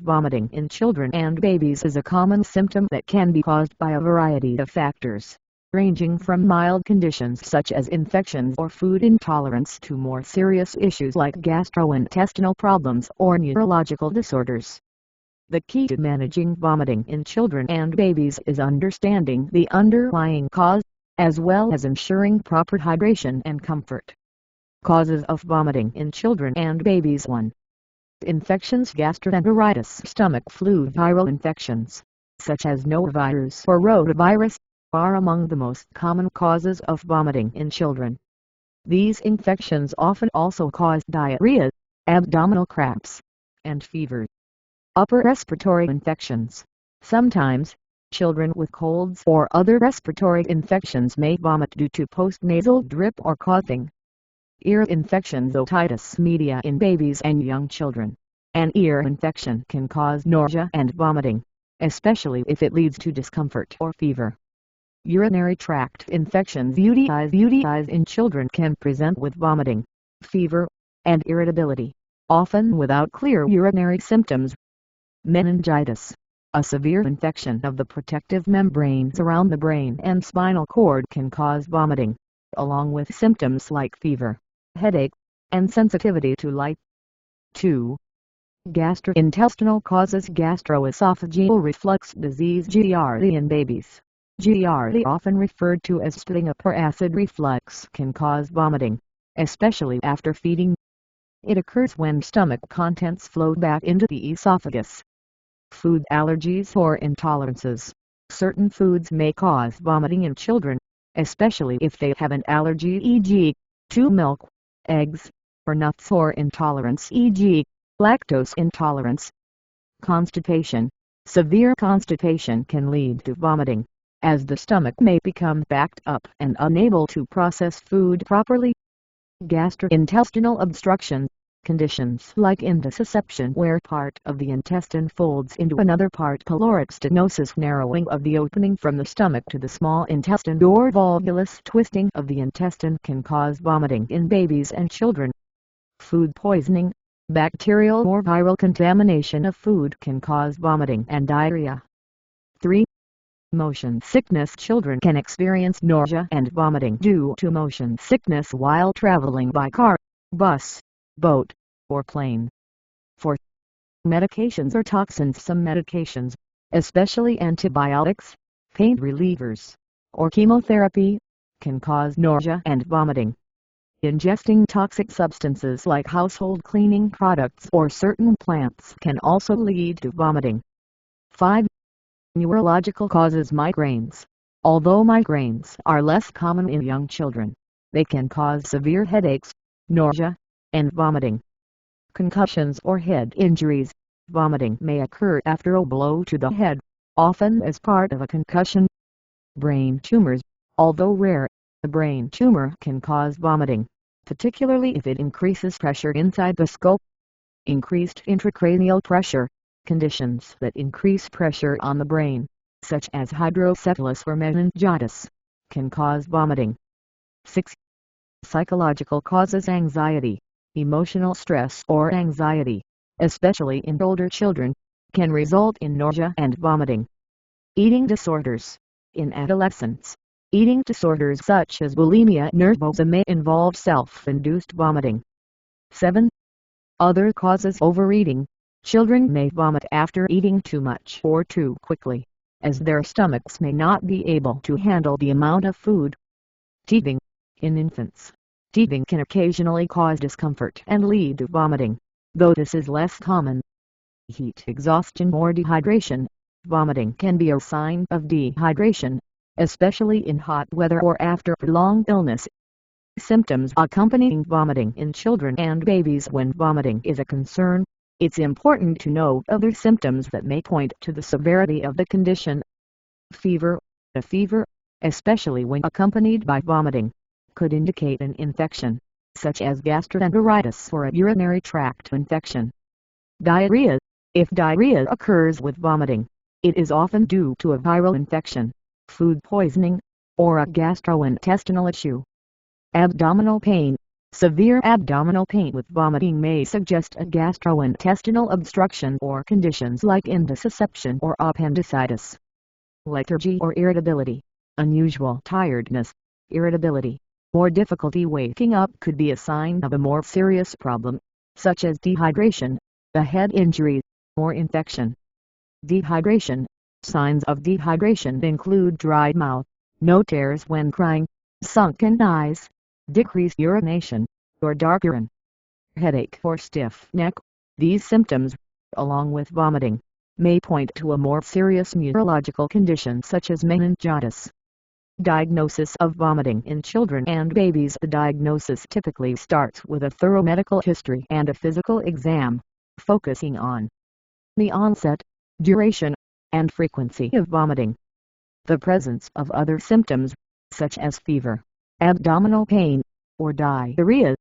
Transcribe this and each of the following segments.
Vomiting in children and babies is a common symptom that can be caused by a variety of factors, ranging from mild conditions such as infections or food intolerance to more serious issues like gastrointestinal problems or neurological disorders. The key to managing vomiting in children and babies is understanding the underlying cause, as well as ensuring proper hydration and comfort. Causes of vomiting in children and babies. 1. Infections. Gastroenteritis, stomach flu. Viral infections, such as norovirus or rotavirus, are among the most common causes of vomiting in children. These infections often also cause diarrhea, abdominal cramps, and fever. Upper respiratory infections. Sometimes, children with colds or other respiratory infections may vomit due to postnasal drip or coughing. Ear infections. Otitis media in babies and young children. An ear infection can cause nausea and vomiting, especially if it leads to discomfort or fever. Urinary tract infections. UTIs in children can present with vomiting, fever, and irritability, often without clear urinary symptoms. Meningitis, a severe infection of the protective membranes around the brain and spinal cord, can cause vomiting, along with symptoms like fever, headache, and sensitivity to light. 2. Gastrointestinal causes. Gastroesophageal reflux disease (GERD) in babies. GERD, often referred to as spitting up or acid reflux, can cause vomiting, especially after feeding. It occurs when stomach contents flow back into the esophagus. Food allergies or intolerances. Certain foods may cause vomiting in children, especially if they have an allergy, e.g., to milk, eggs, or nuts, or intolerance, e.g., lactose intolerance. Constipation. Severe constipation can lead to vomiting, as the stomach may become backed up and unable to process food properly. Gastrointestinal obstruction. Conditions like intussusception, where part of the intestine folds into another part, caloric stenosis, narrowing of the opening from the stomach to the small intestine, or volvulus twisting of the intestine, can cause vomiting in babies and children. Food poisoning. Bacterial or viral contamination of food can cause vomiting and diarrhea. 3. Motion sickness. Children can experience nausea and vomiting due to motion sickness while traveling by car, bus, boat, or plane. 4. Medications or toxins. Some medications, especially antibiotics, pain relievers, or chemotherapy, can cause nausea and vomiting. Ingesting toxic substances like household cleaning products or certain plants can also lead to vomiting. 5. Neurological causes. Migraines. Although migraines are less common in young children, they can cause severe headaches, nausea, and vomiting. Concussions or head injuries. Vomiting may occur after a blow to the head, often as part of a concussion. Brain tumors. Although rare, a brain tumor can cause vomiting, particularly if it increases pressure inside the skull. Increased intracranial pressure. Conditions that increase pressure on the brain, such as hydrocephalus or meningitis, can cause vomiting. 6. Psychological causes. Anxiety. Emotional stress or anxiety, especially in older children, can result in nausea and vomiting. Eating disorders. In adolescents, eating disorders such as bulimia nervosa may involve self-induced vomiting. 7. Other causes. Overeating. Children may vomit after eating too much or too quickly, as their stomachs may not be able to handle the amount of food. Teething. In infants, teething can occasionally cause discomfort and lead to vomiting, though this is less common. Heat exhaustion or dehydration. Vomiting can be a sign of dehydration, especially in hot weather or after prolonged illness. Symptoms accompanying vomiting in children and babies. When vomiting is a concern, it's important to note other symptoms that may point to the severity of the condition. Fever. A fever, especially when accompanied by vomiting, could indicate an infection, such as gastroenteritis or a urinary tract infection. Diarrhea. If diarrhea occurs with vomiting, it is often due to a viral infection, food poisoning, or a gastrointestinal issue. Abdominal pain. Severe abdominal pain with vomiting may suggest a gastrointestinal obstruction or conditions like intussusception or appendicitis. Lethargy or irritability, unusual tiredness, irritability, or difficulty waking up could be a sign of a more serious problem, such as dehydration, a head injury, or infection. Dehydration. Signs of dehydration include dry mouth, no tears when crying, sunken eyes, decreased urination, or dark urine. Headache or stiff neck. These symptoms, along with vomiting, may point to a more serious neurological condition such as meningitis. Diagnosis of vomiting in children and babies. The diagnosis typically starts with a thorough medical history and a physical exam, focusing on the onset, duration, and frequency of vomiting. The presence of other symptoms, such as fever, abdominal pain, or diarrhea.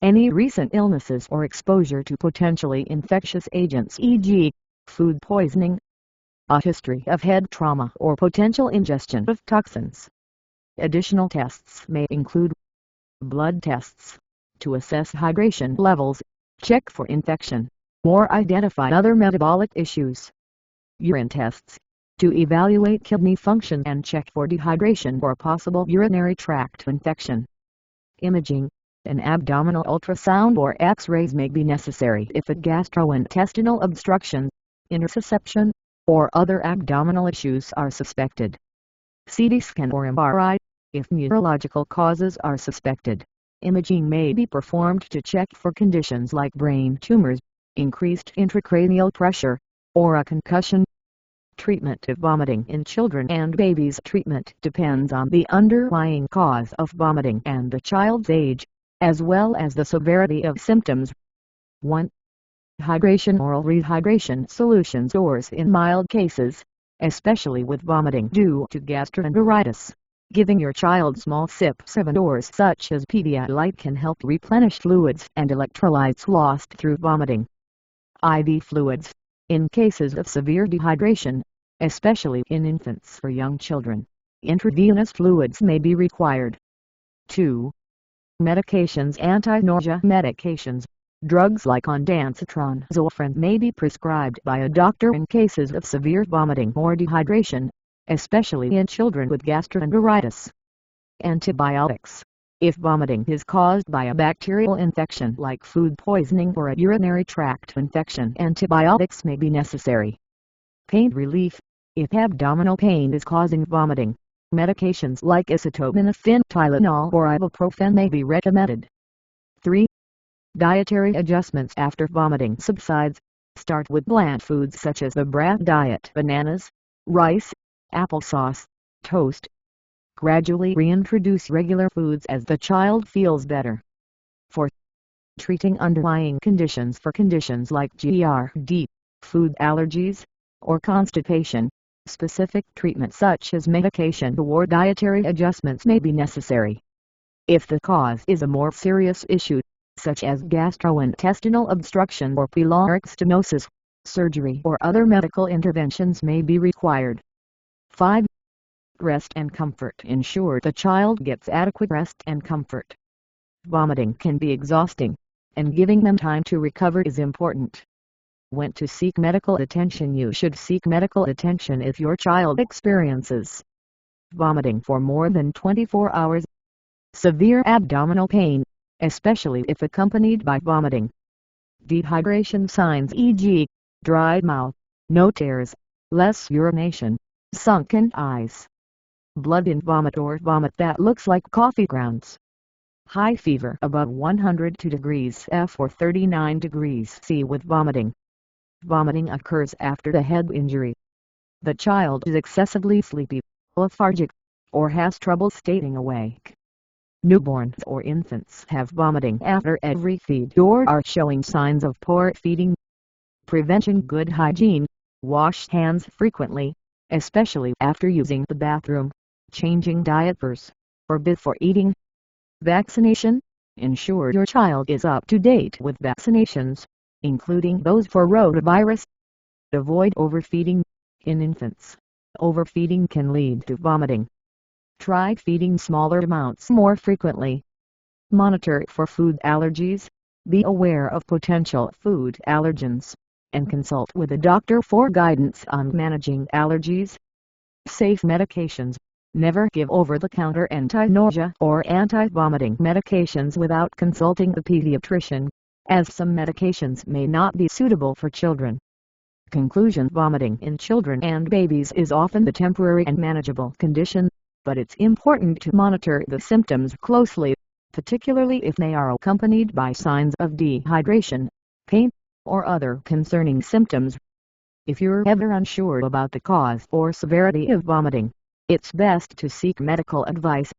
Any recent illnesses or exposure to potentially infectious agents, e.g., food poisoning. A history of head trauma or potential ingestion of toxins. Additional tests may include blood tests to assess hydration levels, check for infection, or identify other metabolic issues. Urine tests to evaluate kidney function and check for dehydration or possible urinary tract infection. Imaging. An abdominal ultrasound or X-rays may be necessary if a gastrointestinal obstruction, intussusception, or other abdominal issues are suspected. CT scan or MRI, if neurological causes are suspected. Imaging may be performed to check for conditions like brain tumors, increased intracranial pressure, or a concussion. Treatment of vomiting in children and babies. Treatment depends on the underlying cause of vomiting and the child's age, as well as the severity of symptoms. 1. Hydration. Oral rehydration solutions or in mild cases, especially with vomiting due to gastroenteritis. Giving your child small sips of indoors such as Pedialyte can help replenish fluids and electrolytes lost through vomiting. IV fluids. In cases of severe dehydration, especially in infants or young children, intravenous fluids may be required. 2. Medications. Anti-nausea medications. Drugs like ondansetron, Zofran may be prescribed by a doctor in cases of severe vomiting or dehydration, especially in children with gastroenteritis. Antibiotics. If vomiting is caused by a bacterial infection like food poisoning or a urinary tract infection, antibiotics may be necessary. Pain relief. If abdominal pain is causing vomiting, medications like acetaminophen, Tylenol, or ibuprofen may be recommended. 3. Dietary adjustments. After vomiting subsides, start with bland foods such as the bran diet: bananas, rice, applesauce, toast. Gradually reintroduce regular foods as the child feels better. 4. Treating underlying conditions. For conditions like GERD, food allergies, or constipation, specific treatment such as medication or dietary adjustments may be necessary. If the cause is a more serious issue, such as gastrointestinal obstruction or pyloric stenosis, surgery or other medical interventions may be required. 5. Rest and comfort. Ensure the child gets adequate rest and comfort. Vomiting can be exhausting, and giving them time to recover is important. When to seek medical attention. You should seek medical attention if your child experiences vomiting for more than 24 hours. Severe abdominal pain, especially if accompanied by vomiting. Dehydration signs, e.g., dry mouth, no tears, less urination, sunken eyes, blood in vomit or vomit that looks like coffee grounds. High fever above 102 degrees F or 39 degrees C with vomiting. Vomiting occurs after the head injury. The child is excessively sleepy, lethargic, or has trouble staying awake. Newborns or infants have vomiting after every feed or are showing signs of poor feeding. Prevention. Good hygiene. Wash hands frequently, especially after using the bathroom, changing diapers, or before eating. Vaccination. Ensure your child is up to date with vaccinations, including those for rotavirus. Avoid overfeeding. In infants, overfeeding can lead to vomiting. Try feeding smaller amounts more frequently. Monitor for food allergies. Be aware of potential food allergens, and consult with a doctor for guidance on managing allergies. Safe medications. Never give over-the-counter anti-nausea or anti-vomiting medications without consulting a pediatrician, as some medications may not be suitable for children. Conclusion: vomiting in children and babies is often a temporary and manageable condition, but it's important to monitor the symptoms closely, particularly if they are accompanied by signs of dehydration, pain, or other concerning symptoms. If you're ever unsure about the cause or severity of vomiting, it's best to seek medical advice.